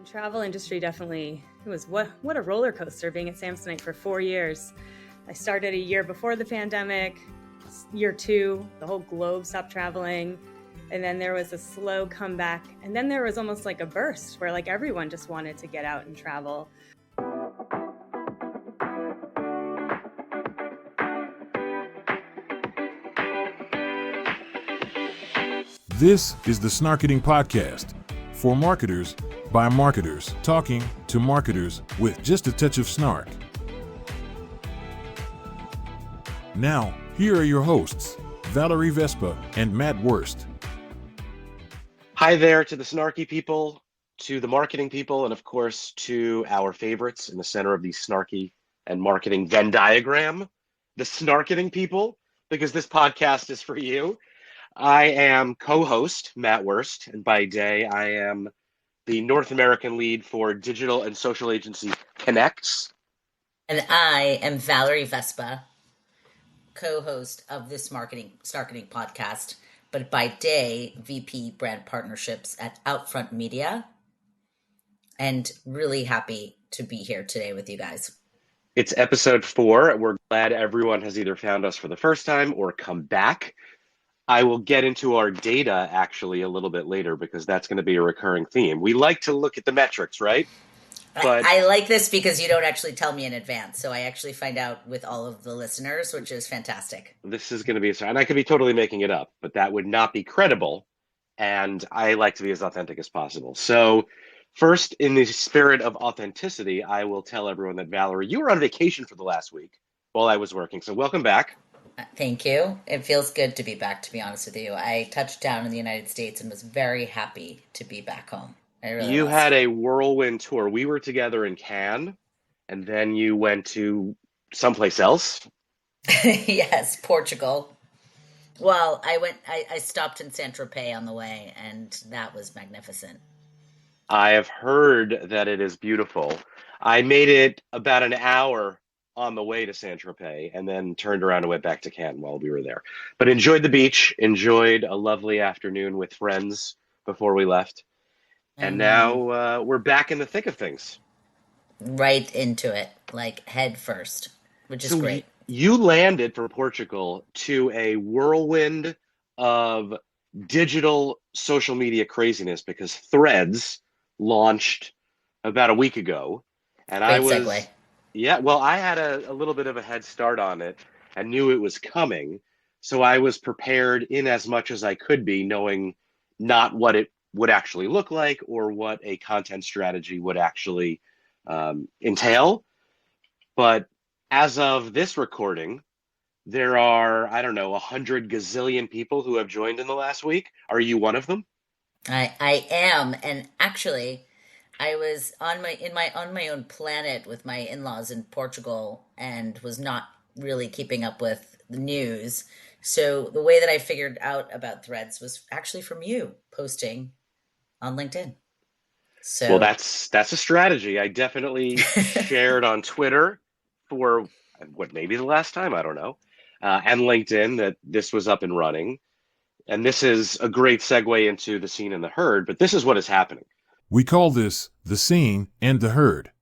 The travel industry definitely, it was what a roller coaster being at Samsonite for 4 years. I started a year before the pandemic. Year 2, the whole globe stopped traveling. And then there was a slow comeback. And then there was almost like a burst where like everyone just wanted to get out and travel. This is the Snarketing Podcast, for marketers, by marketers, talking to marketers with just a touch of snark. Now, here are your hosts, Valerie Vespa and Matt Wurst. Hi there to the snarky people, to the marketing people, and of course to our favorites in the center of the snarky and marketing Venn diagram, the snarketing people, because this podcast is for you. I am co-host Matt Wurst, and by day I am the North American lead for digital and social agency Connects. And I am Valerie Vespa, co-host of this Snarketing podcast, but by day, VP brand partnerships at Outfront Media. And really happy to be here today with you guys. It's episode 4. We're glad everyone has either found us for the first time or come back. I will get into our data actually a little bit later because that's going to be a recurring theme. We like to look at the metrics, right? But I like this because you don't actually tell me in advance. So I actually find out with all of the listeners, which is fantastic. This is going to be, and I could be totally making it up, but that would not be credible. And I like to be as authentic as possible. So first, in the spirit of authenticity, I will tell everyone that Valerie, you were on vacation for the last week while I was working. So welcome back. Thank you. It feels good to be back, to be honest with you. I touched down in the United States and was very happy to be back home. You had a whirlwind tour. We were together in Cannes, and then you went to someplace else. Yes, Portugal. Well, I stopped in Saint-Tropez on the way, and that was magnificent. I have heard that it is beautiful. I made it about an hour on the way to Saint-Tropez and then turned around and went back to Cannes while we were there. But enjoyed the beach, enjoyed a lovely afternoon with friends before we left. And now we're back in the thick of things. Right into it, like head first, which is great. You landed from Portugal to a whirlwind of digital social media craziness because Threads launched about a week ago. And Great segue. Yeah, well, I had a little bit of a head start on it and knew it was coming. So I was prepared in as much as I could be, knowing not what it would actually look like or what a content strategy would actually entail. But as of this recording, there are, 100 gazillion people who have joined in the last week. Are you one of them? I am, and actually, I was on my own planet with my in-laws in Portugal and was not really keeping up with the news. So the way that I figured out about Threads was actually from you posting on LinkedIn. So well, that's a strategy. I definitely shared on Twitter for what maybe the last time, I don't know, and LinkedIn that this was up and running. And this is a great segue into the seen and the heard, but this is what is happening. We call this the seen and the heard.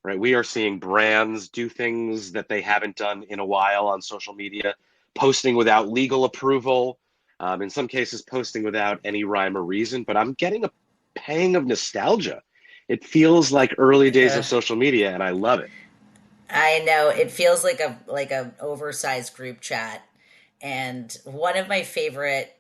Right, we are seeing brands do things that they haven't done in a while on social media, posting without legal approval, in some cases posting without any rhyme or reason, but I'm getting a pang of nostalgia. It feels like early days of social media, and I love it. I know, it feels like an oversized group chat. And one of my favorite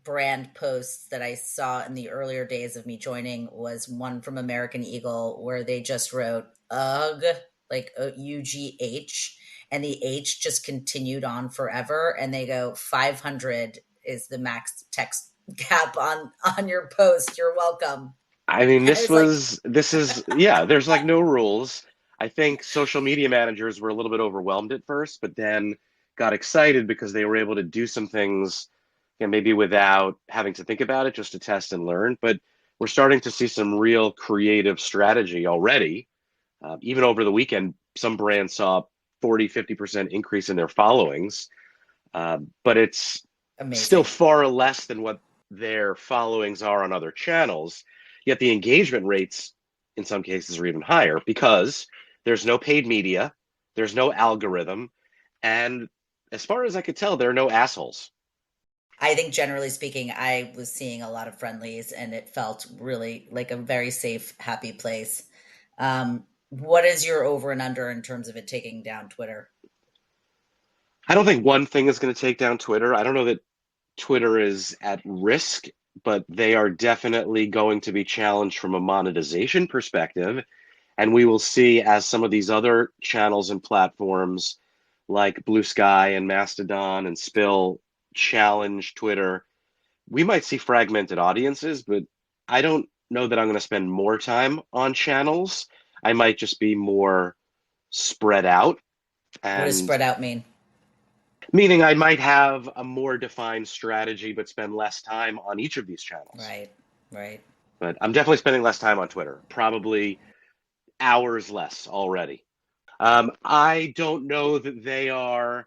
brand posts that I saw in the earlier days of me joining was one from American Eagle where they just wrote UGH, like UGH, and the H just continued on forever. And they go, 500 is the max text cap on your post. You're welcome. I mean, this is, yeah, there's like no rules. I think social media managers were a little bit overwhelmed at first, but then got excited because they were able to do some things maybe without having to think about it, just to test and learn. But we're starting to see some real creative strategy already. Even over the weekend, some brands saw 40-50% increase in their followings. But it's Amazing. Still far less than what their followings are on other channels. Yet the engagement rates in some cases are even higher because there's no paid media, there's no algorithm, and as far as I could tell, there are no assholes. I think generally speaking, I was seeing a lot of friendlies and it felt really like a very safe, happy place. What is your over and under in terms of it taking down Twitter? I don't think one thing is going to take down Twitter. I don't know that Twitter is at risk, but they are definitely going to be challenged from a monetization perspective. And we will see as some of these other channels and platforms like Blue Sky and Mastodon and Spill challenge Twitter. We might see fragmented audiences, but I don't know that I'm going to spend more time on channels. I might just be more spread out, What does and spread out mean? meaning I might have a more defined strategy, but spend less time on each of these channels. Right, right. But I'm definitely spending less time on Twitter, probably hours less already. I don't know that they are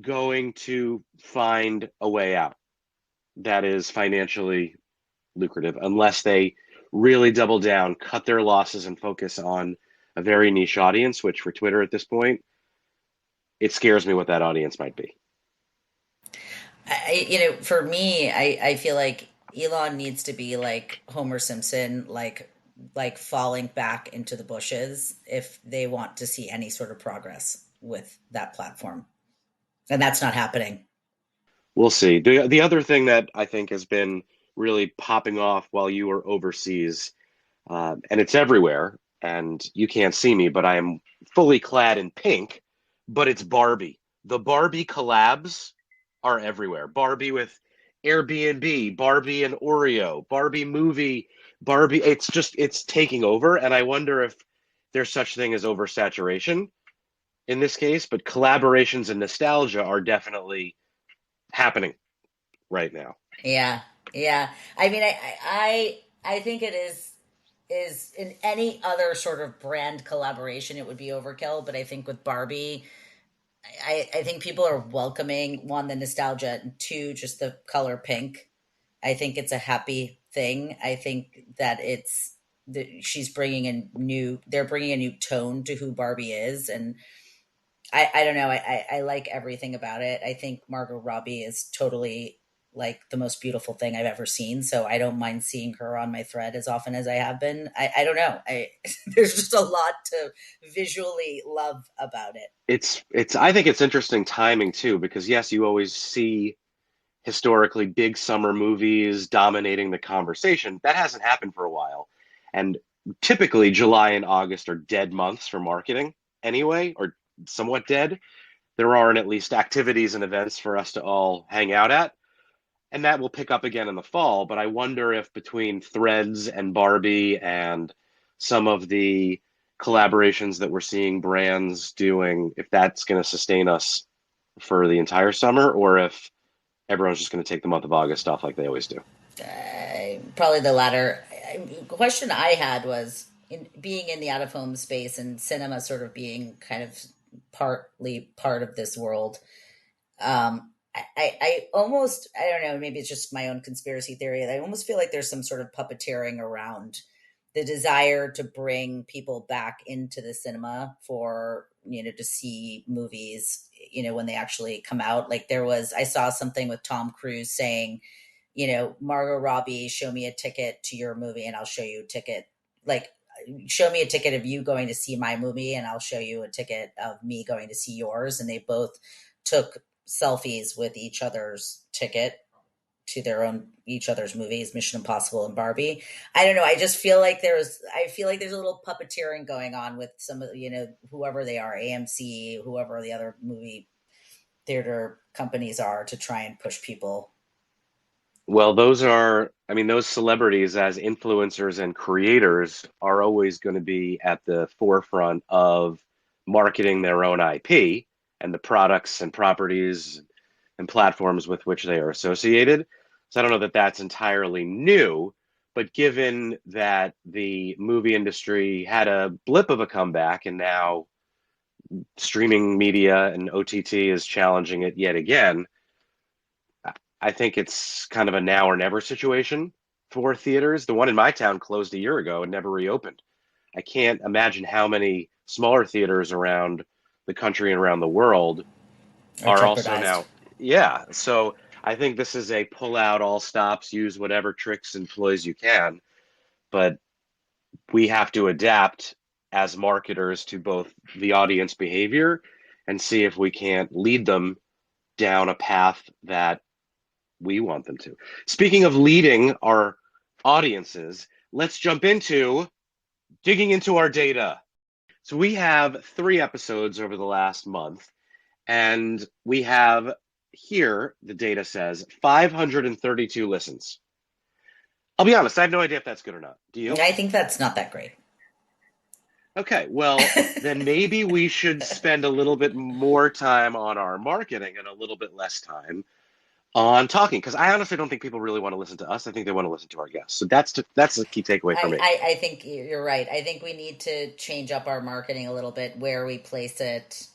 going to find a way out that is financially lucrative unless they really double down, cut their losses, and focus on a very niche audience, which for Twitter at this point, it scares me what that audience might be. For me, I feel like Elon needs to be like Homer Simpson, like falling back into the bushes if they want to see any sort of progress with that platform. And that's not happening. We'll see. The other thing that I think has been really popping off while you were overseas, and it's everywhere, and you can't see me, but I am fully clad in pink, but it's Barbie. The Barbie collabs are everywhere. Barbie with Airbnb, Barbie and Oreo, Barbie movie, Barbie. It's taking over, and I wonder if there's such thing as oversaturation in this case, but collaborations and nostalgia are definitely happening right now. Yeah, yeah. I mean, I think it is in any other sort of brand collaboration, it would be overkill. But I think with Barbie, I think people are welcoming one, the nostalgia, and two, just the color pink. I think it's a happy thing. I think that she's bringing they're bringing a new tone to who Barbie is. And I don't know. I like everything about it. I think Margot Robbie is totally like the most beautiful thing I've ever seen. So I don't mind seeing her on my thread as often as I have been. I don't know. There's just a lot to visually love about it. I think it's interesting timing too, because yes, you always see historically big summer movies dominating the conversation. That hasn't happened for a while. And typically July and August are dead months for marketing anyway, or somewhat dead. There aren't at least activities and events for us to all hang out at. And that will pick up again in the fall. But I wonder if between Threads and Barbie and some of the collaborations that we're seeing brands doing, if that's going to sustain us for the entire summer, or if everyone's just going to take the month of August off like they always do. Probably the latter. The question I had was being in the out of home space and cinema sort of being kind of partly part of this world. I almost, I don't know, maybe it's just my own conspiracy theory. I almost feel like there's some sort of puppeteering around the desire to bring people back into the cinema for, to see movies, when they actually come out. Like I saw something with Tom Cruise saying, Margot Robbie, show me a ticket to your movie and I'll show you a ticket. Like, show me a ticket of you going to see my movie and I'll show you a ticket of me going to see yours. And they both took selfies with each other's ticket to each other's movies, Mission Impossible and Barbie. I don't know. I just feel like there's a little puppeteering going on with some of, whoever they are, AMC, whoever the other movie theater companies are, to try and push people. Well, those celebrities as influencers and creators are always going to be at the forefront of marketing their own IP and the products and properties and platforms with which they are associated. So I don't know that that's entirely new, but given that the movie industry had a blip of a comeback and now streaming media and OTT is challenging it yet again, I think it's kind of a now or never situation. 4 theaters. The one in my town closed a year ago and never reopened. I can't imagine how many smaller theaters around the country and around the world Are are also jeopardized. now. Yeah. So I think this is a pull out all stops, use whatever tricks and ploys you can. But we have to adapt as marketers to both the audience behavior and see if we can't lead them down a path that we want them to. Speaking of leading our audiences, let's jump into digging into our data. So we have 3 episodes over the last month, and we have here, the data says 532 listens. I'll be honest, I have no idea if that's good or not. Do you? I think that's not that great. Okay, well, then maybe we should spend a little bit more time on our marketing and a little bit less time on talking, because I honestly don't think people really want to listen to us. I think they want to listen to our guests. So that's the key takeaway for me. I think you're right. I think we need to change up our marketing a little bit, where we place it,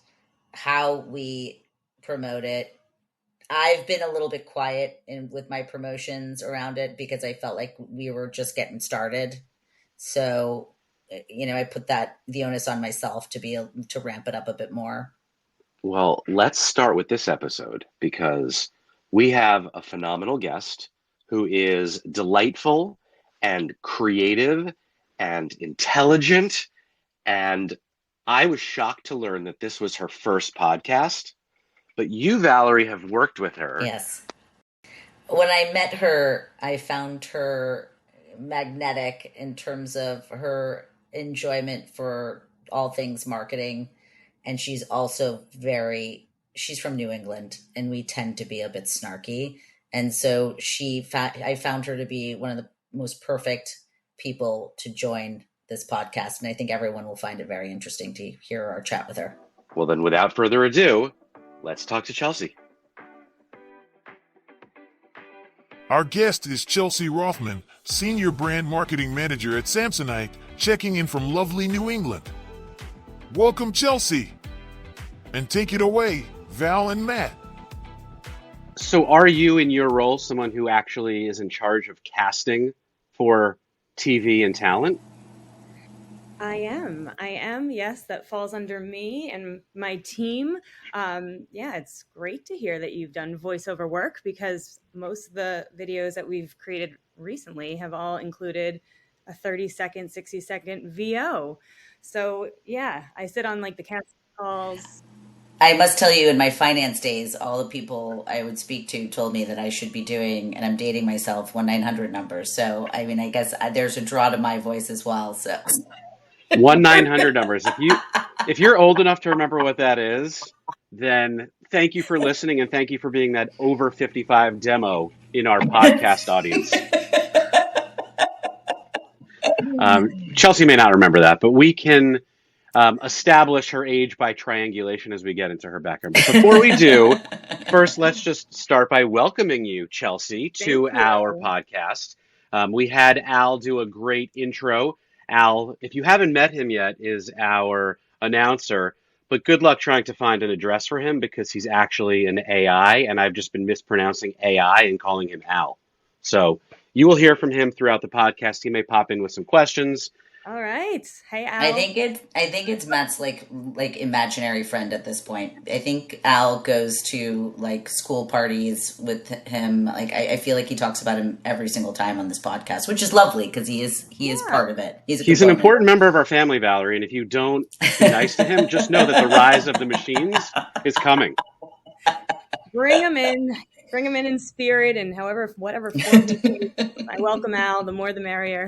how we promote it. I've been a little bit quiet with my promotions around it because I felt like we were just getting started. So, I put the onus on myself to ramp it up a bit more. Well, let's start with this episode because we have a phenomenal guest who is delightful and creative and intelligent. And I was shocked to learn that this was her first podcast. But you, Valerie, have worked with her. Yes. When I met her, I found her magnetic in terms of her enjoyment for all things marketing. And she's also she's from New England, and we tend to be a bit snarky. And so I found her to be one of the most perfect people to join this podcast. And I think everyone will find it very interesting to hear our chat with her. Well, then without further ado, let's talk to Chelsea. Our guest is Chelsea Rothman, Senior Brand Marketing Manager at Samsonite, checking in from lovely New England. Welcome, Chelsea. And take it away, Val and Matt. So are you, in your role, someone who actually is in charge of casting for TV and talent? I am. Yes, that falls under me and my team. It's great to hear that you've done voiceover work, because most of the videos that we've created recently have all included a 30-second, 60-second VO. So yeah, I sit on like the casting calls. I must tell you, in my finance days, all the people I would speak to told me that I should be doing, and I'm dating myself, 1-900 numbers. So, I mean, I guess there's a draw to my voice as well. So 1-900 numbers. If you're old enough to remember what that is, then thank you for listening, and thank you for being that over 55 demo in our podcast audience. Chelsea may not remember that, but we can establish her age by triangulation as we get into her background. But before we do, first, let's just start by welcoming you, Chelsea, to our podcast. We had Al do a great intro. Al, if you haven't met him yet, is our announcer, but good luck trying to find an address for him because he's actually an AI, and I've just been mispronouncing AI and calling him Al. So you will hear from him throughout the podcast. He may pop in with some questions. All right. Hey, Al. I think it's Matt's like imaginary friend at this point. I think Al goes to like school parties with him. Like I feel like he talks about him every single time on this podcast, which is lovely because he is part of it. He's an important member of our family, Valerie. And if you don't be nice to him, just know that the rise of the machines is coming. Bring him in spirit, and whatever form. I welcome Al. The more, the merrier.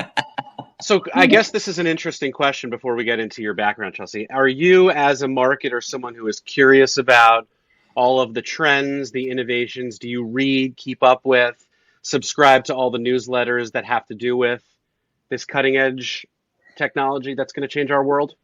So I guess this is an interesting question before we get into your background, Chelsea. Are you, as a marketer, someone who is curious about all of the trends, the innovations? Do you read, keep up with, subscribe to all the newsletters that have to do with this cutting edge technology that's going to change our world?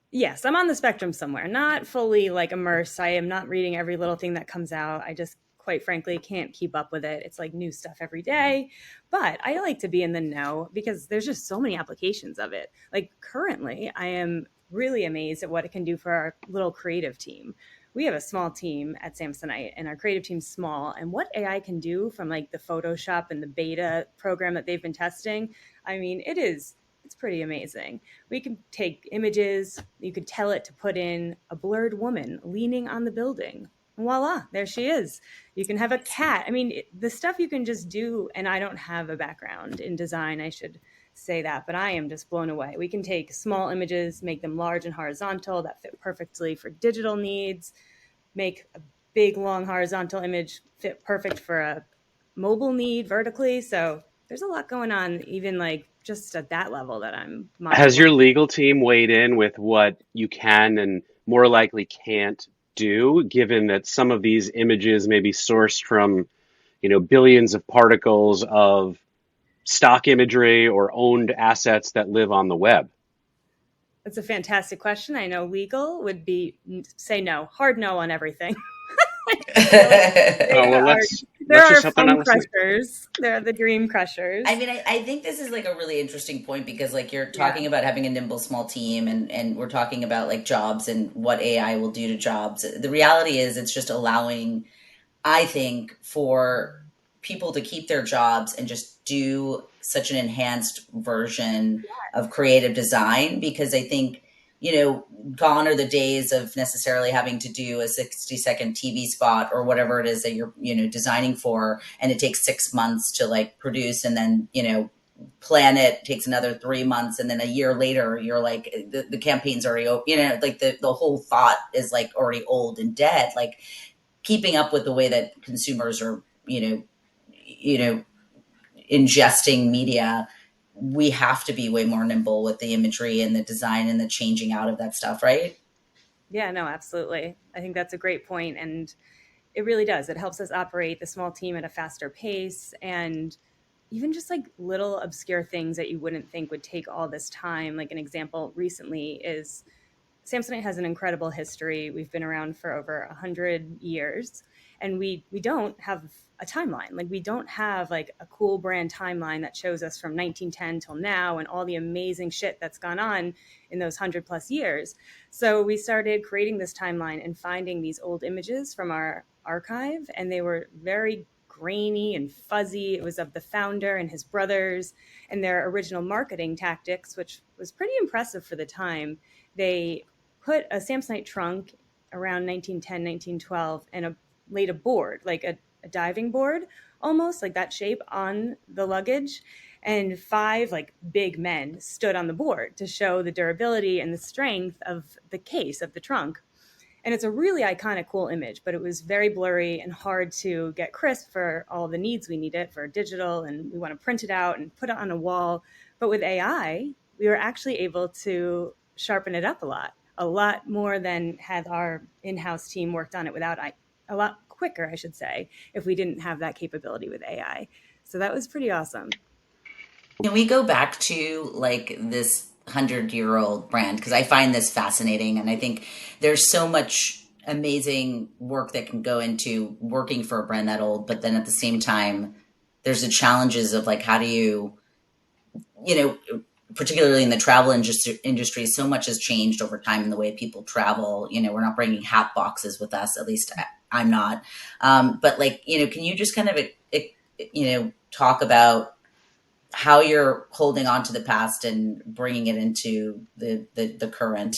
Yes, I'm on the spectrum somewhere. Not fully like immersed. I am not reading every little thing that comes out. I just, quite frankly, can't keep up with it. It's like new stuff every day. But I like to be in the know because there's just so many applications of it. Like currently, I am really amazed at what it can do for our little creative team. we have a small team at Samsonite, and our creative team's small. And what AI can do from like the Photoshop and the beta program that they've been testing, I mean, it's pretty amazing. We can take images, you could tell it to put in a blurred woman leaning on the building. And voila, there she is. You can have a cat. I mean, the stuff you can just do, and I don't have a background in design, I should say that, but I am just blown away. We can take small images, make them large and horizontal that fit perfectly for digital needs, make a big long horizontal image fit perfect for a mobile need vertically. So there's a lot going on, even like just at that level that I'm Has mindful your of. legal team weighed in with what you can and more likely can't do, given that some of these images may be sourced from, billions of particles of stock imagery or owned assets that live on the web? That's a fantastic question. I know legal would be say no, hard no on everything. Oh, well, There are let's just hope they're foam not listening. crushers. They're the dream crushers. I mean, I think this is like a really interesting point because like you're Yeah. talking about having a nimble small team and we're talking about like jobs and what AI will do to jobs. The reality is it's just allowing, I think, for people to keep their jobs and just do such an enhanced version of creative design because I think, gone are the days of necessarily having to do a 60-second TV spot or whatever it is that you're, designing for. And it takes 6 months to like produce and then, plan it takes another 3 months. And then a year later, you're like, the campaign's already, like the whole thought is like already old and dead. Like keeping up with the way that consumers are, ingesting media, we have to be way more nimble with the imagery and the design and the changing out of that stuff, right? Yeah, no, absolutely. I think that's a great point. And it really does. It helps us operate the small team at a faster pace. And even just like little obscure things that you wouldn't think would take all this time. Like an example recently is Samsonite has an incredible history. We've been around for over 100 years, and we don't have a timeline. Like we don't have like a cool brand timeline that shows us from 1910 till now and all the amazing shit that's gone on in those 100+ years. So we started creating this timeline and finding these old images from our archive, and they were very grainy and fuzzy. It was of the founder and his brothers and their original marketing tactics, which was pretty impressive for the time. They put a Samsonite trunk around 1910, 1912 and laid a board, like a diving board, almost like that shape on the luggage. And 5 like big men stood on the board to show the durability and the strength of the case of the trunk. And it's a really iconic, cool image, but it was very blurry and hard to get crisp for all the needs we need it for digital. And we want to print it out and put it on a wall. But with AI, we were actually able to sharpen it up a lot more than had our in-house team worked on it a lot quicker, I should say, if we didn't have that capability with AI. So that was pretty awesome. Can we go back to like this 100-year-old brand? Because I find this fascinating. And I think there's so much amazing work that can go into working for a brand that old. But then at the same time, there's the challenges of like, how do you, particularly in the travel industry, so much has changed over time in the way people travel. We're not bringing hat boxes with us, at least I'm not. But like, can you just kind of, talk about how you're holding on to the past and bringing it into the current?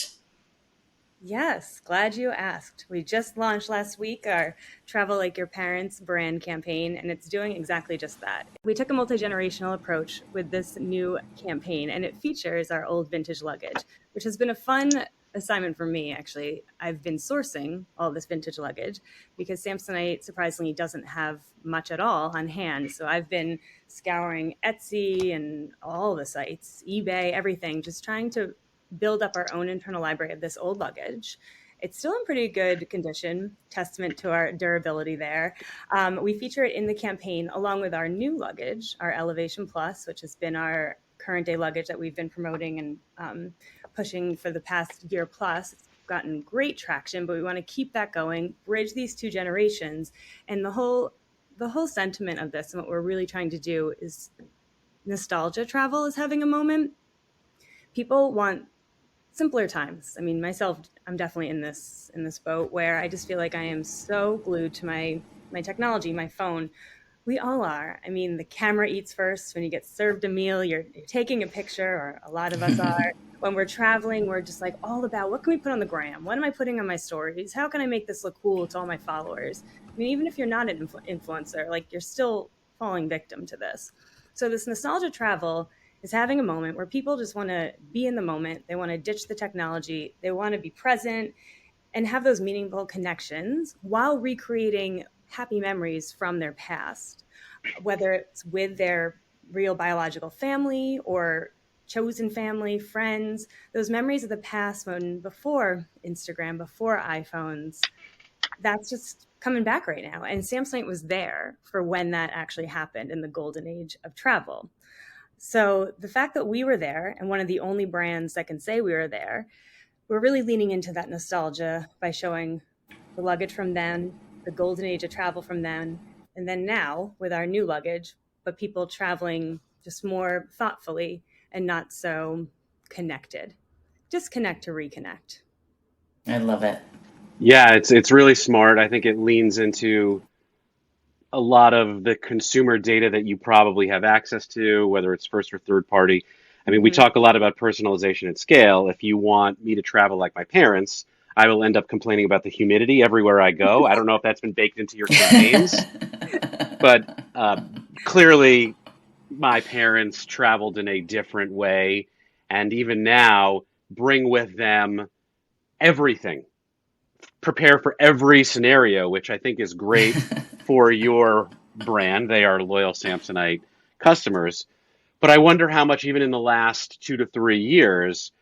Yes, glad you asked. We just launched last week our Travel Like Your Parents brand campaign, and it's doing exactly just that. We took a multi-generational approach with this new campaign, and it features our old vintage luggage, which has been a fun assignment for me, actually. I've been sourcing all this vintage luggage because Samsonite surprisingly doesn't have much at all on hand. So I've been scouring Etsy and all the sites, eBay, everything, just trying to build up our own internal library of this old luggage. It's still in pretty good condition, testament to our durability there. We feature it in the campaign along with our new luggage, our Elevation Plus, which has been our current day luggage that we've been promoting and pushing for the past year plus. It's gotten great traction, but we want to keep that going, bridge these 2 generations. And the whole sentiment of this and what we're really trying to do is nostalgia travel is having a moment. People want simpler times. I mean, myself, I'm definitely in this boat where I just feel like I am so glued to my technology, my phone. We all are. I mean, the camera eats first. When you get served a meal, you're taking a picture, or a lot of us are. When we're traveling, we're just like all about what can we put on the gram? What am I putting on my stories? How can I make this look cool to all my followers? I mean, even if you're not an influencer, like you're still falling victim to this. So this nostalgia travel is having a moment where people just want to be in the moment. They want to ditch the technology. They want to be present and have those meaningful connections while recreating happy memories from their past, whether it's with their real biological family or chosen family, friends, those memories of the past when before Instagram, before iPhones, that's just coming back right now. And Samsonite was there for when that actually happened in the golden age of travel. So the fact that we were there and one of the only brands that can say we were there, we're really leaning into that nostalgia by showing the luggage from then, the golden age of travel from then, and then now with our new luggage, but people traveling just more thoughtfully and not so connected. Disconnect to reconnect. I love it. Yeah, it's really smart. I think it leans into a lot of the consumer data that you probably have access to, whether it's first or third party. I mean, we Mm-hmm. talk a lot about personalization at scale. If you want me to travel like my parents, I will end up complaining about the humidity everywhere I go. I don't know if that's been baked into your campaigns, but clearly my parents traveled in a different way, and even now bring with them everything, prepare for every scenario, which I think is great for your brand. They are loyal Samsonite customers. But I wonder how much, even in the last 2 to 3 years,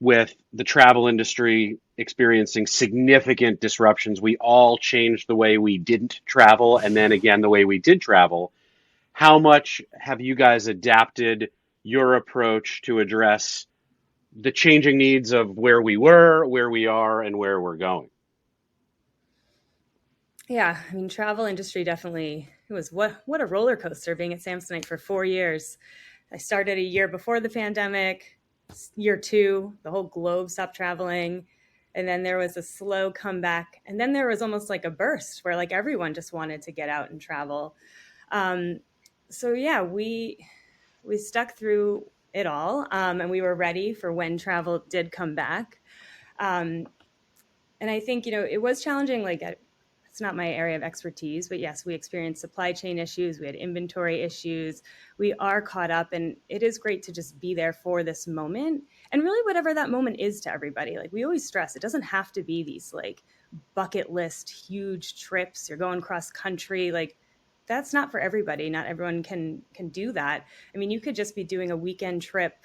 with the travel industry experiencing significant disruptions, we all changed the way we didn't travel and then again the way we did travel. How much have you guys adapted your approach to address the changing needs of where we were, where we are, and where we're going? Yeah, I mean, travel industry definitely, it was what a roller coaster being at Samsonite for 4 years. I started a year before the pandemic. Year two, the whole globe stopped traveling. And then there was a slow comeback. And then there was almost like a burst where like everyone just wanted to get out and travel. Um, so yeah, we stuck through it all, and we were ready for when travel did come back. Um, and I think, it was challenging. Like, it's not my area of expertise, but yes, we experienced supply chain issues. We had inventory issues. We are caught up, and it is great to just be there for this moment. And really, whatever that moment is to everybody, like we always stress, it doesn't have to be these like bucket list huge trips. You're going cross country, like that's not for everybody. Not everyone can do that. I mean, you could just be doing a weekend trip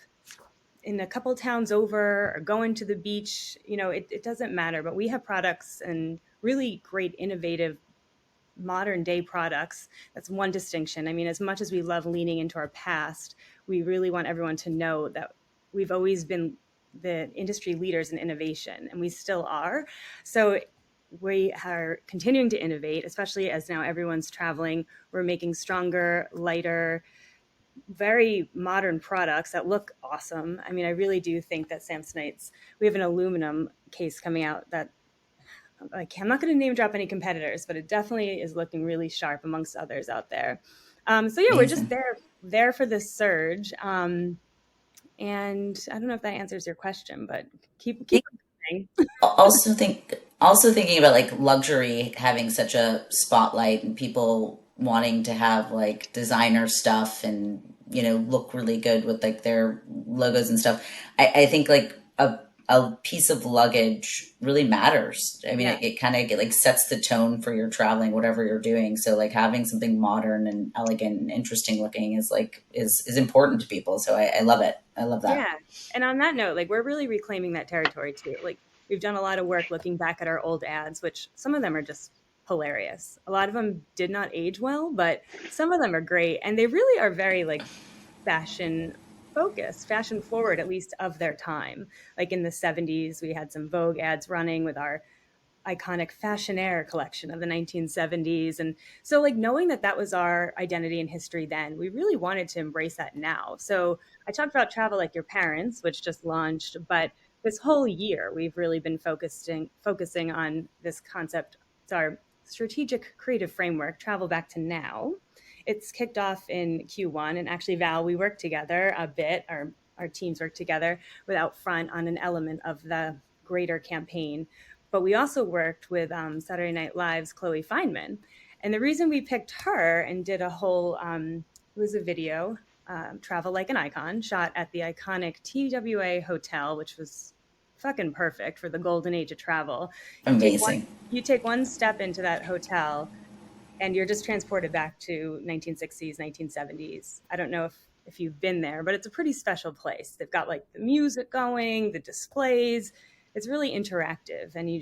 in a couple towns over or going to the beach. It doesn't matter. But we have products and really great, innovative, modern day products. That's one distinction. I mean, as much as we love leaning into our past, we really want everyone to know that we've always been the industry leaders in innovation, and we still are. So we are continuing to innovate, especially as now everyone's traveling. We're making stronger, lighter, very modern products that look awesome. I mean, I really do think that Samsonite's, we have an aluminum case coming out that, like, I'm not going to name drop any competitors, but it definitely is looking really sharp amongst others out there. So yeah, we're just Amazing. there for this surge. And I don't know if that answers your question, but keep going. Also thinking about like luxury having such a spotlight and people wanting to have like designer stuff and look really good with like their logos and stuff. I think like a piece of luggage really matters. I mean, Yeah. it kind of like sets the tone for your traveling, whatever you're doing. So like having something modern and elegant and interesting looking is like is important to people. So I love it. I love that. Yeah. And on that note, like we're really reclaiming that territory too. Like we've done a lot of work looking back at our old ads, which some of them are just hilarious. A lot of them did not age well, but some of them are great. And they really are very like fashion focused, fashion forward, at least of their time. Like in the 70s, we had some Vogue ads running with our iconic Fashionaire collection of the 1970s. And so like knowing that that was our identity and history then, we really wanted to embrace that now. So I talked about Travel Like Your Parents, which just launched, but this whole year, we've really been focusing on this concept. It's our strategic creative framework, Travel Back to Now. It's kicked off in Q1, and actually, Val, we worked together a bit. Our teams worked together with Outfront on an element of the greater campaign. But we also worked with Saturday Night Live's Chloe Fineman. And the reason we picked her and did a whole, it was a video, Travel Like an Icon, shot at the iconic TWA Hotel, which was fucking perfect for the golden age of travel. Amazing. You take one step into that hotel and you're just transported back to 1960s, 1970s. I don't know if you've been there, but it's a pretty special place. They've got like the music going, the displays. It's really interactive, and you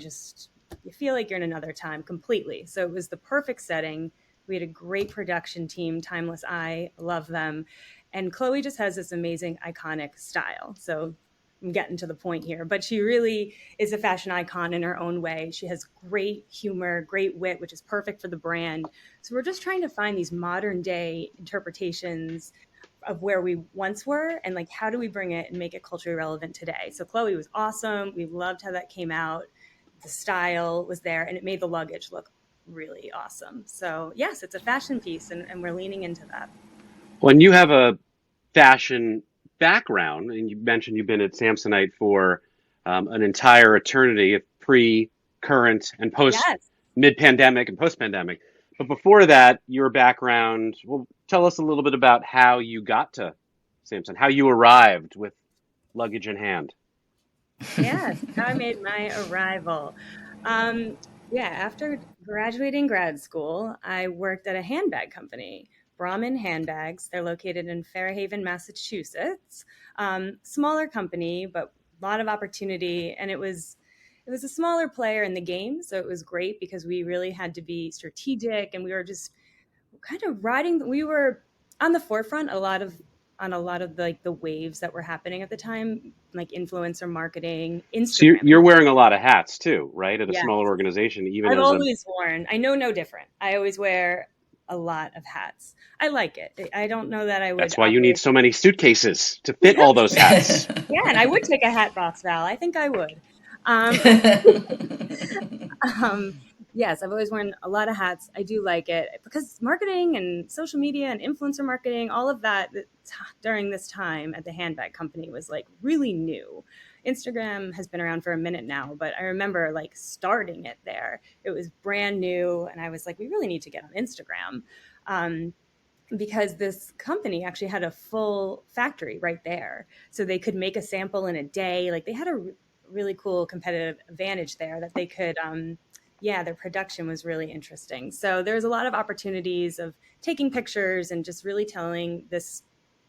feel like you're in another time completely. So it was the perfect setting. We had a great production team, Timeless Eye, love them. And Chloe just has this amazing, iconic style. So I'm getting to the point here, but she really is a fashion icon in her own way. She has great humor, great wit, which is perfect for the brand. So we're just trying to find these modern day interpretations of where we once were, and like, how do we bring it and make it culturally relevant today? So Chloe was awesome. We loved how that came out. The style was there, and it made the luggage look really awesome. So yes, it's a fashion piece, and we're leaning into that. When you have a fashion background, and you mentioned you've been at Samsonite for an entire eternity of pre, current, and post, Yes. mid-pandemic and post-pandemic. But before that, your background, well, tell us a little bit about how you got to Samson, how you arrived with luggage in hand. Yes, how I made my arrival. After graduating grad school, I worked at a handbag company, Brahmin Handbags. They're located in Fairhaven, Massachusetts. Smaller company, but a lot of opportunity. And it was a smaller player in the game, so it was great because we really had to be strategic, and we were just kind of we were on the forefront on a lot of the waves that were happening at the time, like influencer marketing, Instagram. So you're wearing a lot of hats too, right? At a Yes. smaller organization, even I've as always worn. I know no different. I always wear a lot of hats. I like it. I don't know that I would. That's why you need so many suitcases to fit all those hats. Yeah, and I would take a hat box, Val. I think I would. Yes, I've always worn a lot of hats. I do like it because marketing and social media and influencer marketing, all of that during this time at the handbag company was like really new. Instagram has been around for a minute now, but I remember like starting it there. It was brand new, and I was like, we really need to get on Instagram. Because this company actually had a full factory right there. So they could make a sample in a day. Like they had a really cool competitive advantage there that they could, their production was really interesting. So there's a lot of opportunities of taking pictures and just really telling this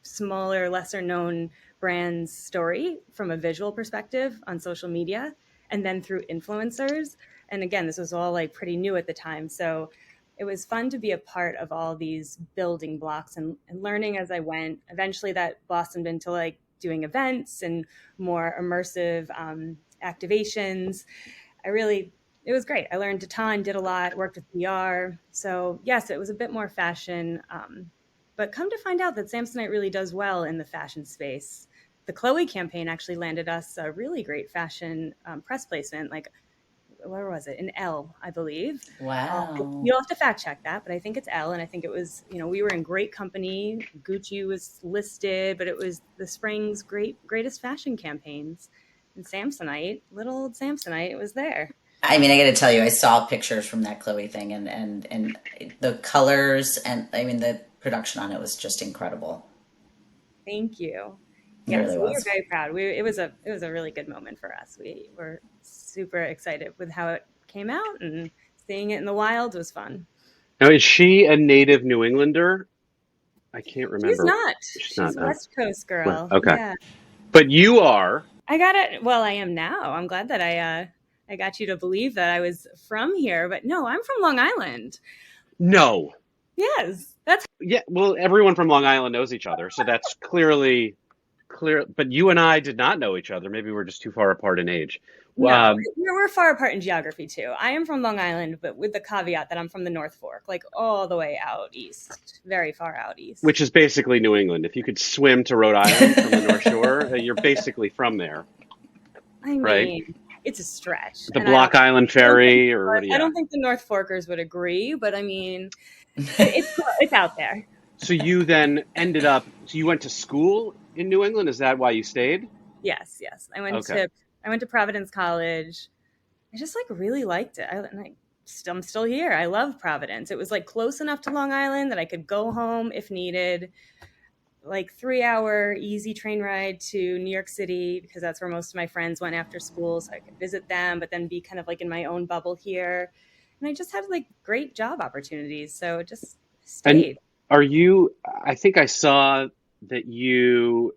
smaller, lesser known brand's story from a visual perspective on social media and then through influencers. And again, this was all like pretty new at the time. So it was fun to be a part of all these building blocks and learning as I went. Eventually that blossomed into like doing events and more immersive activations. It was great. I learned a ton, did a lot, worked with PR. So yes, it was a bit more fashion. But come to find out that Samsonite really does well in the fashion space. The Chloe campaign actually landed us a really great fashion press placement, like, where was it? In Elle, I believe. Wow. You'll have to fact check that, but I think it's Elle. And I think it was, we were in great company. Gucci was listed, but it was the spring's greatest fashion campaigns. And Samsonite, little old Samsonite, it was there. I mean, I got to tell you, I saw pictures from that Chloe thing, and the colors, and I mean, the production on it was just incredible. Thank you. It really we was. were very proud. It was a really good moment for us. We were super excited with how it came out, and seeing it in the wild was fun. Now, is she a native New Englander? I can't remember. She's not. She's not, a West Coast girl. Well, okay. Yeah. But you are. I got it. Well, I am now. I'm glad that I got you to believe that I was from here. But no, I'm from Long Island. No. Yes. Yeah, well, everyone from Long Island knows each other, so that's clear. But you and I did not know each other. Maybe we're just too far apart in age. No, we're far apart in geography too. I am from Long Island, but with the caveat that I'm from the North Fork, like all the way out east, very far out east. Which is basically New England. If you could swim to Rhode Island from the North Shore, you're basically from there. I right? mean, it's a stretch. The And Block Island Ferry, or what? I Yeah. don't think the North Forkers would agree, but I mean, it's out there. So you then ended up. So you went to school in New England. Is that why you stayed? Yes, yes. Okay. I went to Providence College. I just like really liked it. I'm still here. I love Providence. It was like close enough to Long Island that I could go home if needed. Like 3 hour easy train ride to New York City because that's where most of my friends went after school, so I could visit them, but then be kind of like in my own bubble here. And I just had like great job opportunities, so it just And stayed. are you? I think I saw that you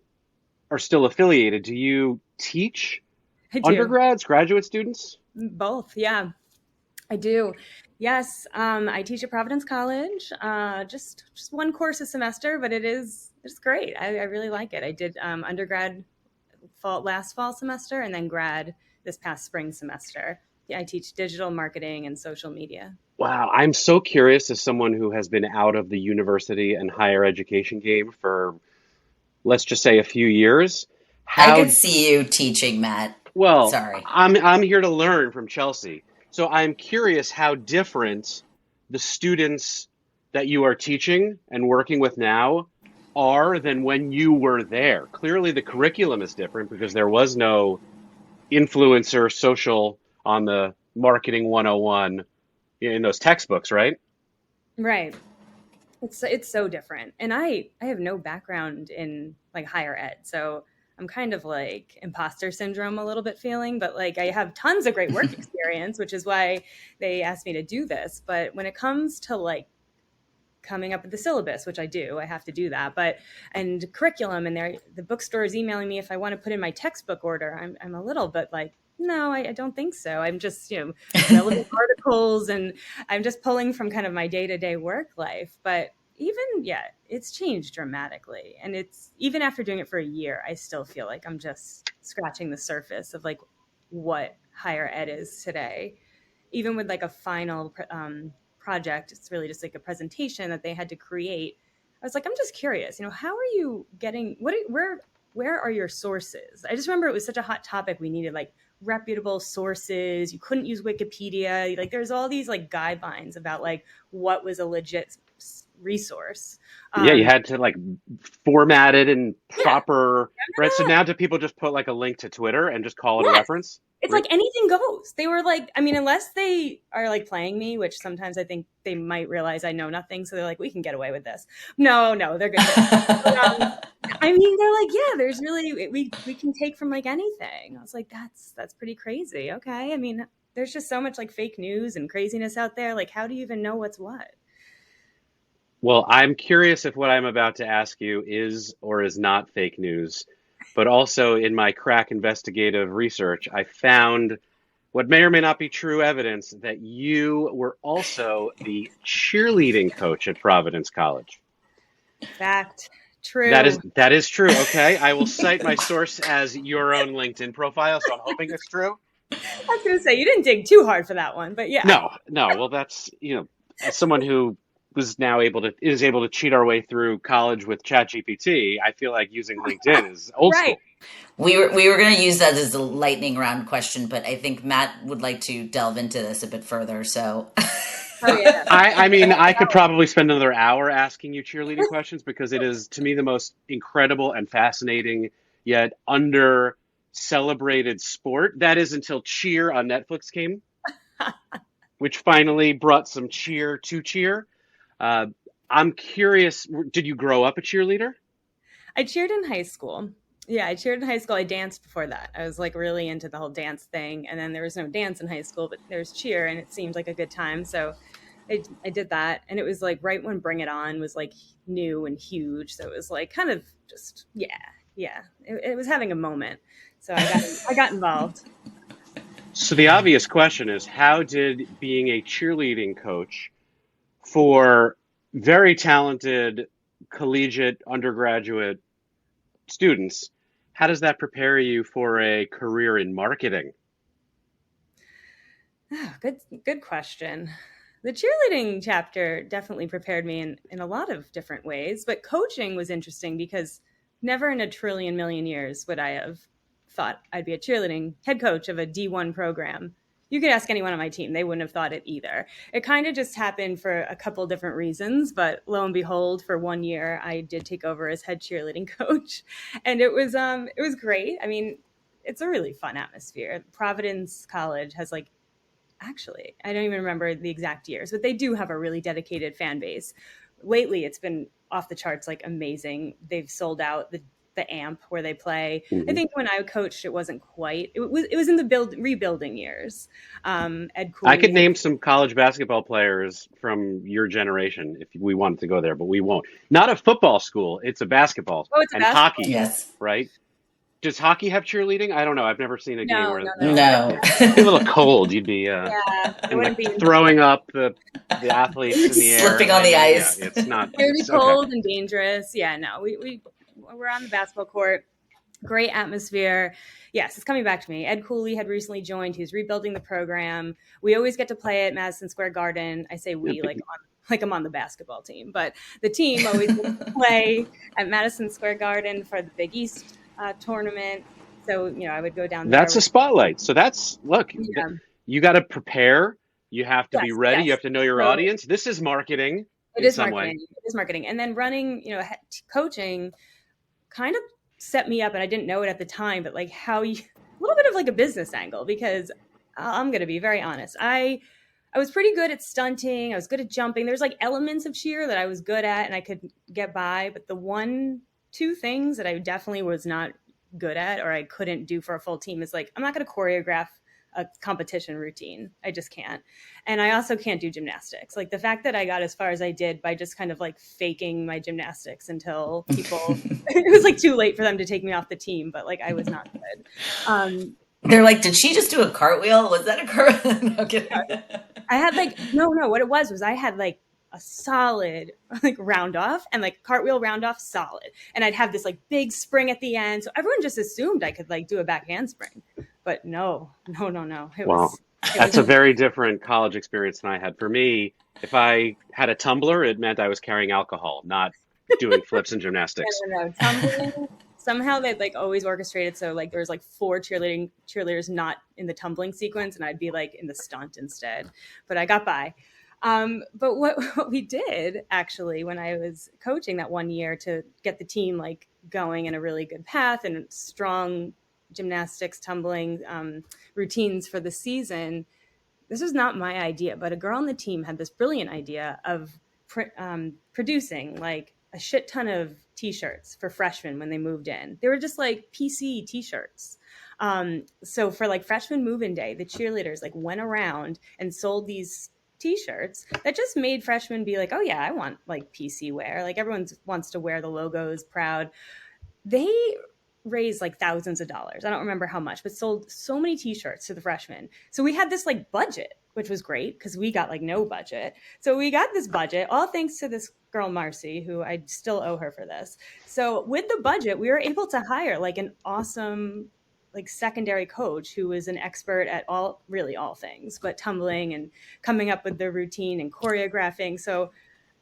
are still affiliated. Do you teach I do undergrads, graduate students? both. Yeah, I do. Yes, I teach at Providence College. Just one course a semester, but it's great. I really like it. I did undergrad last fall semester and then grad this past spring semester. Yeah, I teach digital marketing and social media. Wow, I'm so curious as someone who has been out of the university and higher education game for, let's just say, a few years. I could How see you teaching, Matt. well, Sorry. I'm here to learn from Chelsea. So I'm curious how different the students that you are teaching and working with now are than when you were there. Clearly the curriculum is different because there was no influencer social on the marketing 101 in those textbooks, right? Right. It's so different. And I have no background in like higher ed. So I'm kind of like imposter syndrome a little bit feeling, but like I have tons of great work experience, which is why they asked me to do this. But when it comes to like coming up with the syllabus, which I do, I have to do that, but and curriculum and the bookstore is emailing me if I want to put in my textbook order. I'm a little bit like, no, I don't think so. I'm just, relevant articles and I'm just pulling from kind of my day-to-day work life. But even, yeah, it's changed dramatically. And it's even after doing it for a year, I still feel like I'm just scratching the surface of like what higher ed is today. Even with like a final project, it's really just like a presentation that they had to create. I was like, I'm just curious, how are you getting, where are your sources? I just remember it was such a hot topic. We needed like reputable sources. You couldn't use Wikipedia. Like there's all these like guidelines about like what was a legit resource. Yeah, you had to like format it in Yeah. proper, right? So now do people just put like a link to Twitter and just call it a Yes. reference? It's like anything goes. They were like, I mean, unless they are like playing me, which sometimes I think they might realize I know nothing. So they're like, we can get away with this. No, they're good. I mean, they're like, yeah, there's really, we can take from like anything. I was like, that's pretty crazy. Okay. I mean, there's just so much like fake news and craziness out there. Like, how do you even know what's what? Well, I'm curious if what I'm about to ask you is or is not fake news, but also in my crack investigative research, I found what may or may not be true evidence that you were also the cheerleading coach at Providence College. Fact. That is True. that is true. Okay, I will cite my source as your own LinkedIn profile, so I'm hoping it's true. I was going to say, you didn't dig too hard for that one, but yeah. No, no. Well, that's as someone who is able to cheat our way through college with ChatGPT, I feel like using LinkedIn is old Right. school. We were going to use that as a lightning round question, but I think Matt would like to delve into this a bit further. So, Oh, yeah. I mean, I could probably spend another hour asking you cheerleading questions because it is, to me, the most incredible and fascinating yet under celebrated sport. That is until Cheer on Netflix came, which finally brought some cheer to cheer. I'm curious, did you grow up a cheerleader? I cheered in high school. Yeah, I cheered in high school. I danced before that. I was like really into the whole dance thing. And then there was no dance in high school, but there was cheer and it seemed like a good time. So I did that. And it was like right when Bring It On was like new and huge. So it was like kind of just, yeah. It was having a moment. So I got involved. So the obvious question is, how did being a cheerleading coach for very talented collegiate undergraduate students, how does that prepare you for a career in marketing? Oh, good question. The cheerleading chapter definitely prepared me in a lot of different ways, but coaching was interesting because never in a trillion million years would I have thought I'd be a cheerleading head coach of a D1 program. You could ask anyone on my team. They wouldn't have thought it either. It kind of just happened for a couple different reasons, but lo and behold, for 1 year, I did take over as head cheerleading coach. And it was great. I mean, it's a really fun atmosphere. Providence College has actually, I don't even remember the exact years, but they do have a really dedicated fan base. Lately, it's been off the charts, amazing. They've sold out the amp where they play. Mm-hmm. I think when I coached, it wasn't quite. It was in the rebuilding years. Ed Cooley. I could name some college basketball players from your generation if we wanted to go there, but we won't. Not a football school. It's a basketball. Oh, it's a and basketball. Hockey. Yes. Right? Does hockey have cheerleading? I don't know. I've never seen a game where No. it'd be a little cold. You'd be throwing up the athletes in the air, slipping on the ice. Yeah, it's not. It would be cold and dangerous. Yeah, no, we're on the basketball court. Great atmosphere. Yes, it's coming back to me. Ed Cooley had recently joined. He was rebuilding the program. We always get to play at Madison Square Garden. I say we like I'm on the basketball team, but the team always play at Madison Square Garden for the Big East tournament. So, I would go down there. That's a spotlight. So you got to prepare. You have to be ready. Yes. You have to know your audience. This is marketing. It is marketing. And then running, coaching kind of set me up, and I didn't know it at the time, but a little bit of a business angle, because I'm going to be very honest. I was pretty good at stunting. I was good at jumping. There's elements of cheer that I was good at and I could get by. But the 2 things that I definitely was not good at, or I couldn't do for a full team, is I'm not going to choreograph a competition routine. I just can't. And I also can't do gymnastics. The fact that I got as far as I did by just kind of faking my gymnastics until people, it was too late for them to take me off the team, but I was not good. They're did she just do a cartwheel? Was that a cartwheel? No, kidding. I had no, what it was I had a solid round off and cartwheel round off solid. And I'd have this big spring at the end. So everyone just assumed I could do a back handspring, but no. That's a very different college experience than I had. For me, if I had a tumbler, it meant I was carrying alcohol, not doing flips and gymnastics. No. Tumbling, somehow they'd always orchestrated. So there was 4 cheerleaders not in the tumbling sequence, and I'd be in the stunt instead, but I got by. But what we did actually when I was coaching that 1 year to get the team going in a really good path and strong gymnastics, tumbling routines for the season, this was not my idea, but a girl on the team had this brilliant idea of producing a shit ton of t-shirts for freshmen when they moved in. They were just PC t-shirts. So for freshman move-in day, the cheerleaders went around and sold these t-shirts that just made freshmen be oh yeah, I want PC wear. Everyone wants to wear the logos proud. They raised thousands of dollars. I don't remember how much, but sold so many t-shirts to the freshmen. So we had this budget, which was great because we got no budget. So we got this budget, all thanks to this girl, Marcy, who I still owe her for this. So with the budget, we were able to hire an awesome secondary coach who was an expert at all things, but tumbling and coming up with the routine and choreographing. So,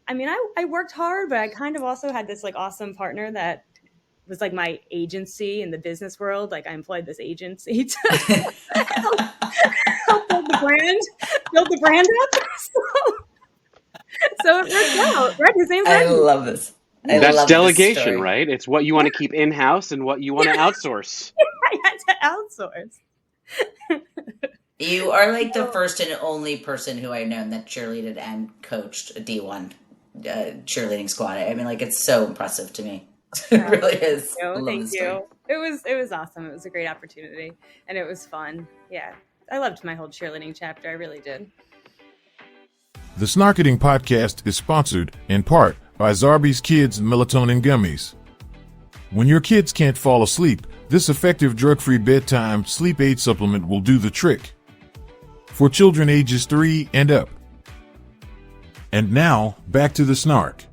I mean, I worked hard, but I kind of also had this awesome partner that was my agency in the business world. I employed this agency to help build the brand up. So it worked out. Right? His name's I love this. That's delegation, right? It's what you want to keep in-house and what you want to outsource. I had to outsource. You are the first and only person who I've known that cheerleaded and coached a D1 cheerleading squad. I mean, it's so impressive to me. It really is. Thank you. It was awesome. It was a great opportunity, and it was fun. Yeah, I loved my whole cheerleading chapter. I really did. The Snarketing Podcast is sponsored, in part, by Zarbee's Kids Melatonin Gummies. When your kids can't fall asleep, this effective drug-free bedtime sleep aid supplement will do the trick. For children ages 3 and up. And now, back to the snark.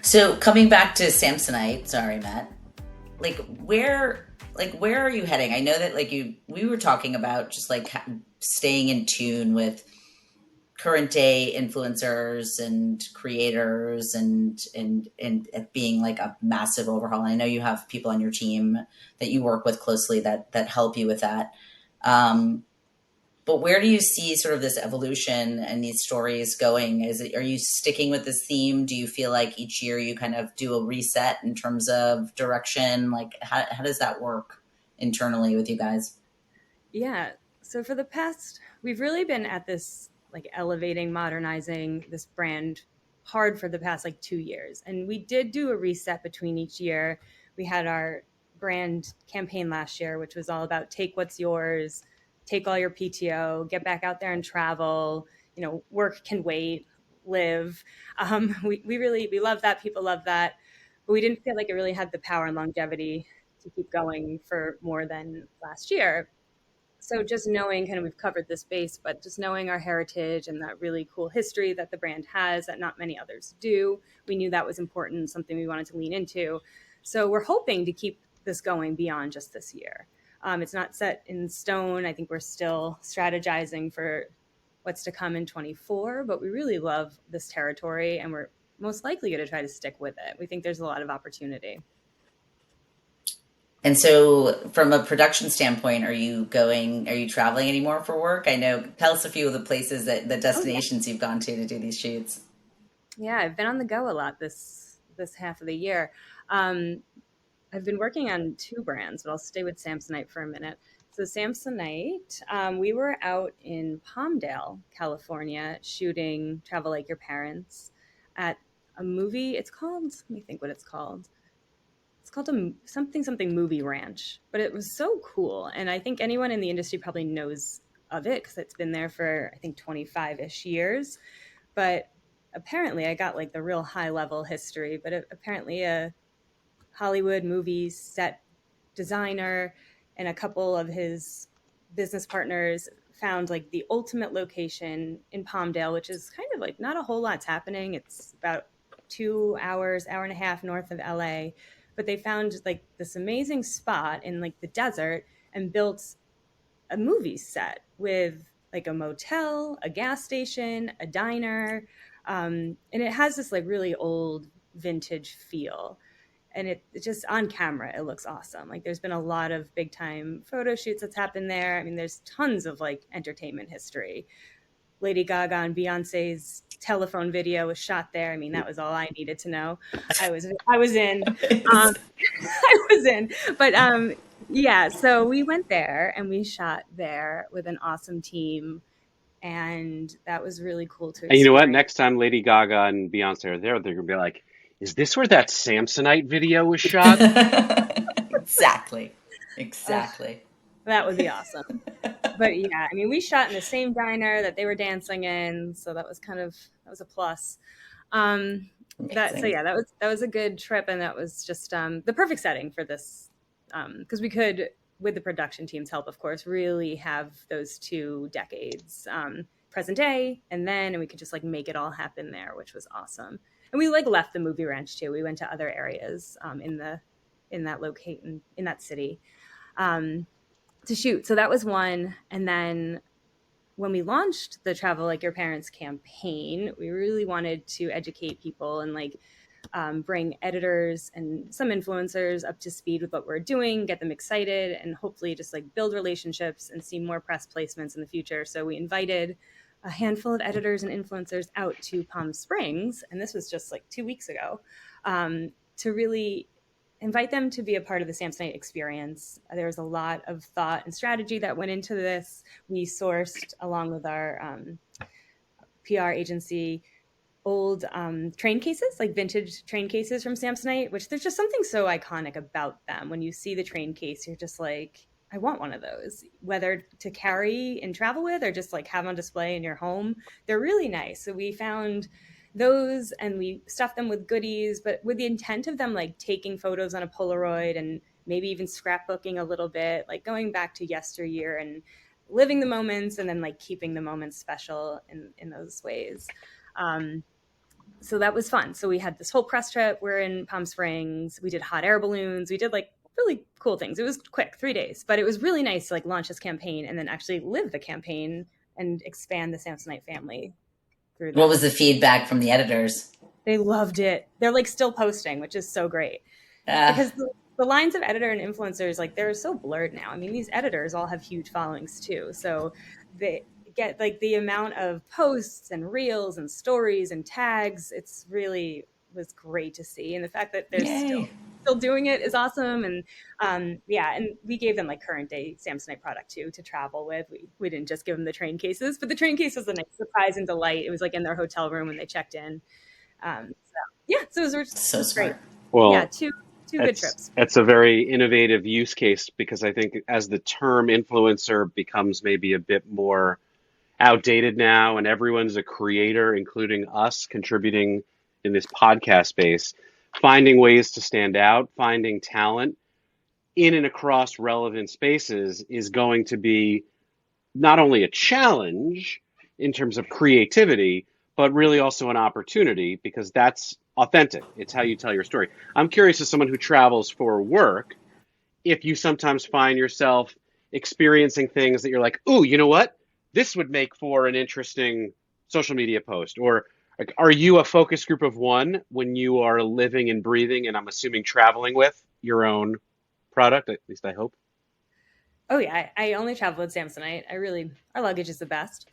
So coming back to Samsonite, sorry, Matt, where are you heading? I know that we were talking about just staying in tune with current day influencers and creators and it being like a massive overhaul. And I know you have people on your team that you work with closely that help you with that. But where do you see sort of this evolution and these stories going? Are you sticking with this theme? Do you feel like each year you kind of do a reset in terms of direction? Like how does that work internally with you guys? Yeah. So for the past, we've really been at this like elevating, modernizing this brand hard for the past like 2 years. And we did do a reset between each year. We had our brand campaign last year, which was all about take what's yours, take all your PTO, get back out there and travel, work can wait, live. We love that. People love that. But we didn't feel like it really had the power and longevity to keep going for more than last year. So just knowing kind of we've covered this base, but just knowing our heritage and that really cool history that the brand has that not many others do, we knew that was important, something we wanted to lean into. So we're hoping to keep this going beyond just this year. It's not set in stone. I think we're still strategizing for what's to come in 24, but we really love this territory and we're most likely going to try to stick with it. We think there's a lot of opportunity. And so from a production standpoint, are you traveling anymore for work? I know, tell us a few of the places the destinations you've gone to do these shoots. Yeah, I've been on the go a lot this half of the year. I've been working on 2 brands, but I'll stay with Samsonite for a minute. So Samsonite, we were out in Palmdale, California, shooting Travel Like Your Parents at a movie. It's called, let me think what it's called. It's called something movie ranch, but it was so cool. And I think anyone in the industry probably knows of it because it's been there for, I think, 25-ish years. But apparently I got like the real high level history, but apparently a Hollywood movie set designer and a couple of his business partners found like the ultimate location in Palmdale, which is kind of like not a whole lot's happening. It's about 2 hours, hour and a half north of LA. But they found like this amazing spot in like the desert and built a movie set with like a motel, a gas station, a diner. And it has this like really old vintage feel. And it just on camera, it looks awesome. Like there's been a lot of big time photo shoots that's happened there. I mean, there's tons of like entertainment history. Lady Gaga and Beyonce's telephone video was shot there. I mean, that was all I needed to know. I was in. I was in. But yeah, so we went there and we shot there with an awesome team. And that was really cool to experience. And you know what? Next time Lady Gaga and Beyonce are there, they're going to be like, is this where that Samsonite video was shot? Exactly. That would be awesome. But yeah, I mean, we shot in the same diner that they were dancing in, so that was a plus. That was a good trip, and that was just the perfect setting for this, because we could, with the production team's help, of course, really have those 2 decades, present day, and we could just like make it all happen there, which was awesome. And we like left the movie ranch too. We went to other areas in that city. To shoot. So that was one. And then when we launched the Travel Like Your Parents campaign, we really wanted to educate people and like bring editors and some influencers up to speed with what we're doing, get them excited, and hopefully just like build relationships and see more press placements in the future. So we invited a handful of editors and influencers out to Palm Springs, and this was just like 2 weeks ago, to really invite them to be a part of the Samsonite experience. There was a lot of thought and strategy that went into this. We sourced, along with our PR agency, old train cases, like vintage train cases from Samsonite, which there's just something so iconic about them. When you see the train case, you're just like, I want one of those, whether to carry and travel with or just like have on display in your home. They're really nice. So we found those and we stuffed them with goodies, but with the intent of them like taking photos on a Polaroid and maybe even scrapbooking a little bit, like going back to yesteryear and living the moments and then like keeping the moments special in those ways. So that was fun. So we had this whole press trip. We're in Palm Springs. We did hot air balloons. We did like really cool things. It was quick, 3 days, but it was really nice to like launch this campaign and then actually live the campaign and expand the Samsonite family through What that. was the feedback from the editors? They loved it. They're like still posting, which is so great Uh, because the lines of editor and influencers, like they're so blurred now. I mean, these editors all have huge followings too. So they get like the amount of posts and reels and stories and tags. It's really was great to see. And the fact that they're Yay. still doing it is awesome. And yeah, and we gave them like current day Samsonite product too to travel with. We didn't just give them the train cases, but the train case was a nice surprise and delight. It was like in their hotel room when they checked in. So yeah, so it So was great. smart. Yeah, Well, two good trips. it's a very innovative use case because I think as the term influencer becomes maybe a bit more outdated now, and everyone's a creator, including us contributing in this podcast space, finding ways to stand out, finding talent in and across relevant spaces is going to be not only a challenge in terms of creativity, but really also an opportunity because that's authentic. It's how you tell your story. I'm curious, as someone who travels for work, if you sometimes find yourself experiencing things that you're like, ooh, you know what? This would make for an interesting social media post. Or like, are you a focus group of one when you are living and breathing, and I'm assuming traveling with your own product? At least I hope. Oh yeah, I only travel with Samsonite. Our luggage is the best.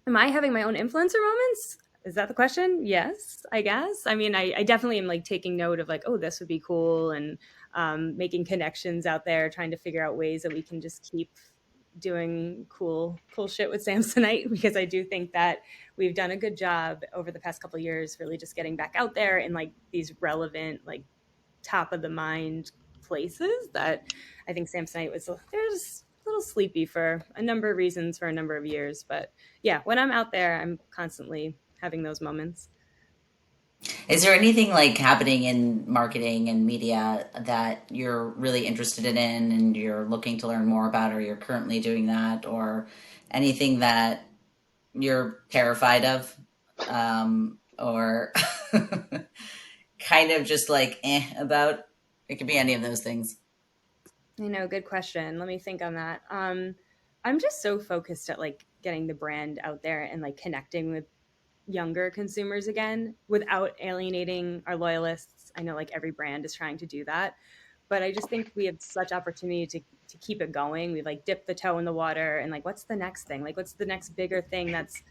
Am I having my own influencer moments? Is that the question? Yes, I guess. I mean, I definitely am like taking note of like, oh, this would be cool, and making connections out there, trying to figure out ways that we can just keep doing cool shit with Samsonite because I do think that we've done a good job over the past couple of years, really just getting back out there in like these relevant, like top of the mind places that I think Samsonite was there's a little sleepy for a number of reasons for a number of years. But yeah, when I'm out there, I'm constantly having those moments. Is there anything like happening in marketing and media that you're really interested in and you're looking to learn more about, or you're currently doing that, or anything that you're terrified of? Or kind of just like about? It could be any of those things. I know, good question. Let me think on that. I'm just so focused at like getting the brand out there and like connecting with younger consumers again without alienating our loyalists. I know like every brand is trying to do that, but I just think we have such opportunity to keep it going. We've like dipped the toe in the water and like, what's the next thing? Like, what's the next bigger thing that's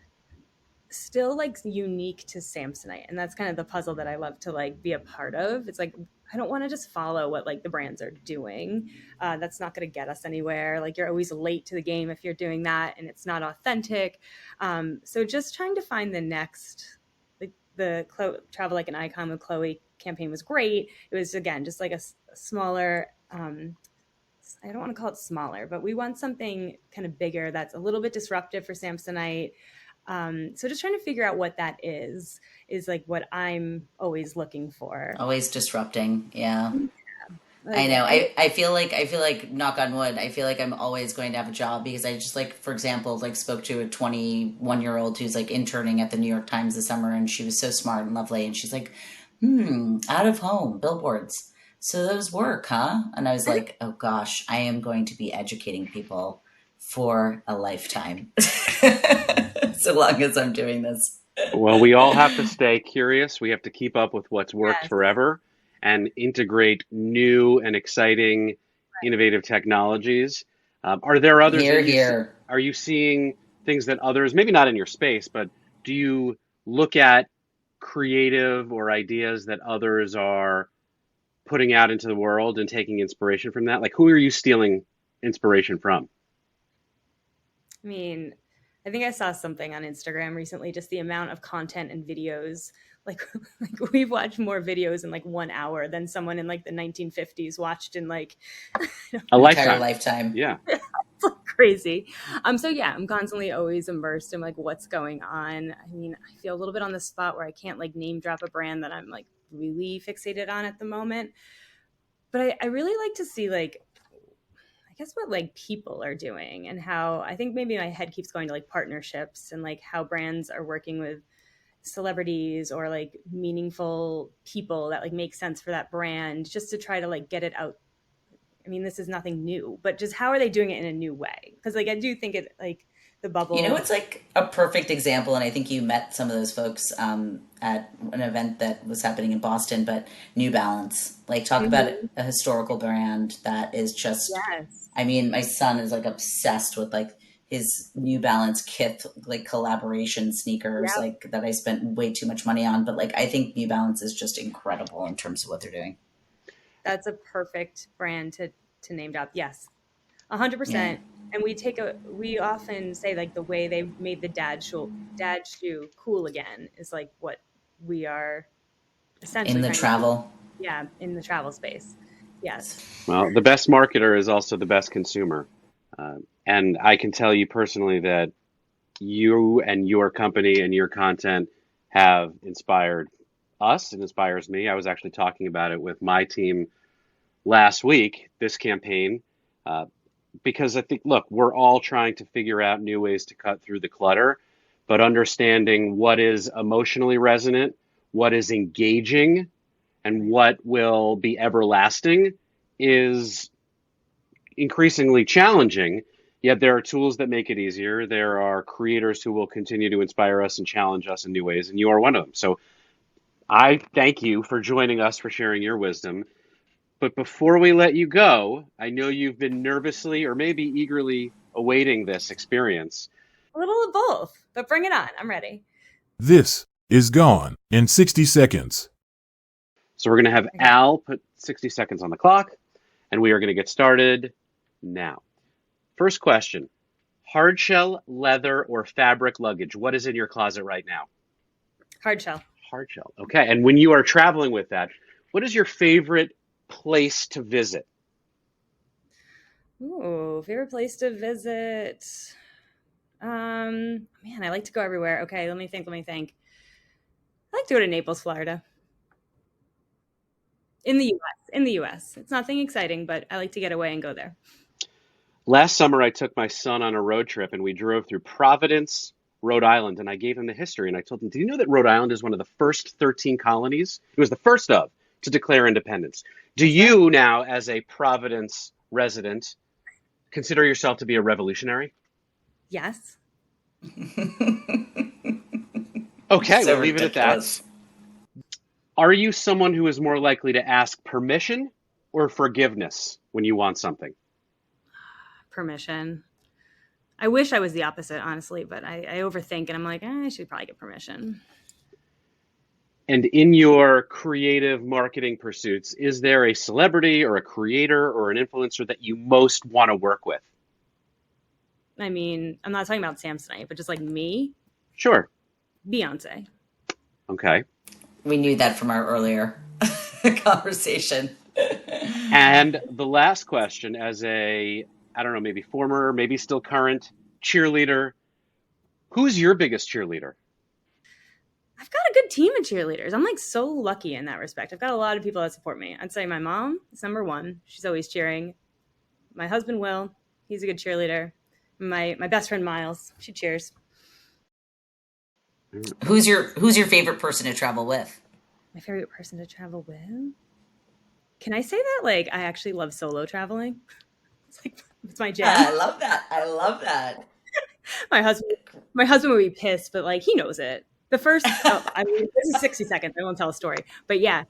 still like unique to Samsonite? And that's kind of the puzzle that I love to like be a part of. It's like, I don't want to just follow what like the brands are doing. That's not going to get us anywhere. Like you're always late to the game if you're doing that, and it's not authentic. So just trying to find the next, like the Travel Like an Icon with Chloe campaign was great. It was again just like a smaller. I don't want to call it smaller, but we want something kind of bigger that's a little bit disruptive for Samsonite. So just trying to figure out what that is like what I'm always looking for. Always disrupting. Yeah. Like, I know. I feel like knock on wood, I feel like I'm always going to have a job because I just like, for example, like spoke to a 21-year-old who's like interning at the New York Times this summer, and she was so smart and lovely, and she's like, out of home billboards. So those work, huh? And I was like, oh gosh, I am going to be educating people for a lifetime. So long as I'm doing this. Well, we all have to stay curious. We have to keep up with what's worked yes. forever and integrate new and exciting, innovative technologies. Are there others? Here. Are you seeing things that others, maybe not in your space, but do you look at creative or ideas that others are putting out into the world and taking inspiration from that? Like, who are you stealing inspiration from? I mean, I think I saw something on Instagram recently, just the amount of content and videos. Like we've watched more videos in like 1 hour than someone in like the 1950s watched in like a lifetime. Yeah. It's like crazy. So yeah, I'm constantly always immersed in like what's going on. I mean, I feel a little bit on the spot where I can't like name drop a brand that I'm like really fixated on at the moment. But I really like to see like, I guess what like people are doing and how I think maybe my head keeps going to like partnerships and like how brands are working with celebrities or like meaningful people that like make sense for that brand just to try to like get it out. I mean, this is nothing new, but just how are they doing it in a new way? Because like I do think it like the bubble. You know, it's like a perfect example, and I think you met some of those folks at an event that was happening in Boston, but New Balance. Like, talk about a historical brand that is just, Yes. I mean, my son is like obsessed with like his New Balance Kith, like collaboration sneakers, like that I spent way too much money on. But like, I think New Balance is just incredible in terms of what they're doing. That's a perfect brand to name drop. Yes, 100%. And we often say like the way they made the dad shoe cool again is like what we are essentially in the travel. In the travel space. Yes. Well, the best marketer is also the best consumer. And I can tell you personally that you and your company and your content have inspired us. It inspires me. I was actually talking about it with my team last week, this campaign, because I think, look, we're all trying to figure out new ways to cut through the clutter, but understanding what is emotionally resonant, what is engaging, and what will be everlasting is increasingly challenging. Yet there are tools that make it easier. There are creators who will continue to inspire us and challenge us in new ways, and you are one of them. So I thank you for joining us, for sharing your wisdom. But before we let you go, I know you've been nervously or maybe eagerly awaiting this experience. A little of both, but bring it on. I'm ready. This is gone in 60 seconds. So we're going to have Al put 60 seconds on the clock, and we are going to get started now. First question, hard shell, leather, or fabric luggage? What is in your closet right now? Hard shell. Hard shell. Okay. And when you are traveling with that, what is your favorite place to visit? Ooh, favorite place to visit. Man, I like to go everywhere. Okay, let me think. I like to go to Naples, Florida. In the US. It's nothing exciting, but I like to get away and go there. Last summer, I took my son on a road trip and we drove through Providence, Rhode Island, and I gave him the history. And I told him, do you know that Rhode Island is one of the first 13 colonies? It was the first of to declare independence. Do you now, as a Providence resident, consider yourself to be a revolutionary? Yes. Okay, So we'll leave it at that. Are you someone who is more likely to ask permission or forgiveness when you want something? Permission. I wish I was the opposite, honestly, but I overthink and I'm like, I should probably get permission. And in your creative marketing pursuits, is there a celebrity or a creator or an influencer that you most want to work with? I mean, I'm not talking about Samsonite, but just like me. Sure. Beyonce. Okay. We knew that from our earlier conversation. And the last question, as a, I don't know, maybe former, maybe still current cheerleader, who's your biggest cheerleader? I've got a good team of cheerleaders. I'm like so lucky in that respect. I've got a lot of people that support me. I'd say my mom is number one. She's always cheering. My husband, Will, he's a good cheerleader. My best friend, Miles, she cheers. Who's your favorite person to travel with? My favorite person to travel with? Can I say that? Like, I actually love solo traveling. It's my jam. I love that. My husband would be pissed, but like he knows it. The first, this is 60 seconds. I won't tell a story, but yeah.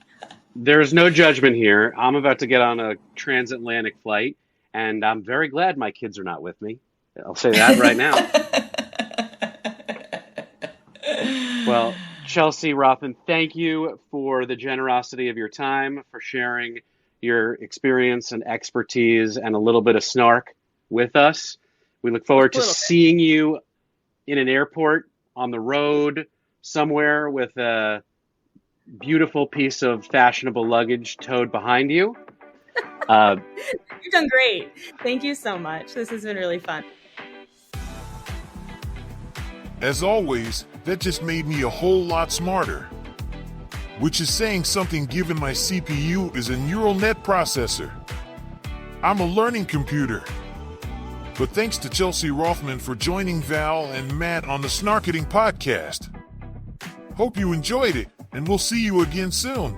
There's no judgment here. I'm about to get on a transatlantic flight, and I'm very glad my kids are not with me. I'll say that right now. Well, Chelsea Rothman, thank you for the generosity of your time, for sharing your experience and expertise and a little bit of snark with us. We look forward to seeing you in an airport, on the road, somewhere with a beautiful piece of fashionable luggage towed behind you. You've done great. Thank you so much. This has been really fun. As always, that just made me a whole lot smarter. Which is saying something given my CPU is a neural net processor. I'm a learning computer. But thanks to Chelsea Rothman for joining Val and Matt on the Snarketing podcast. Hope you enjoyed it, and we'll see you again soon.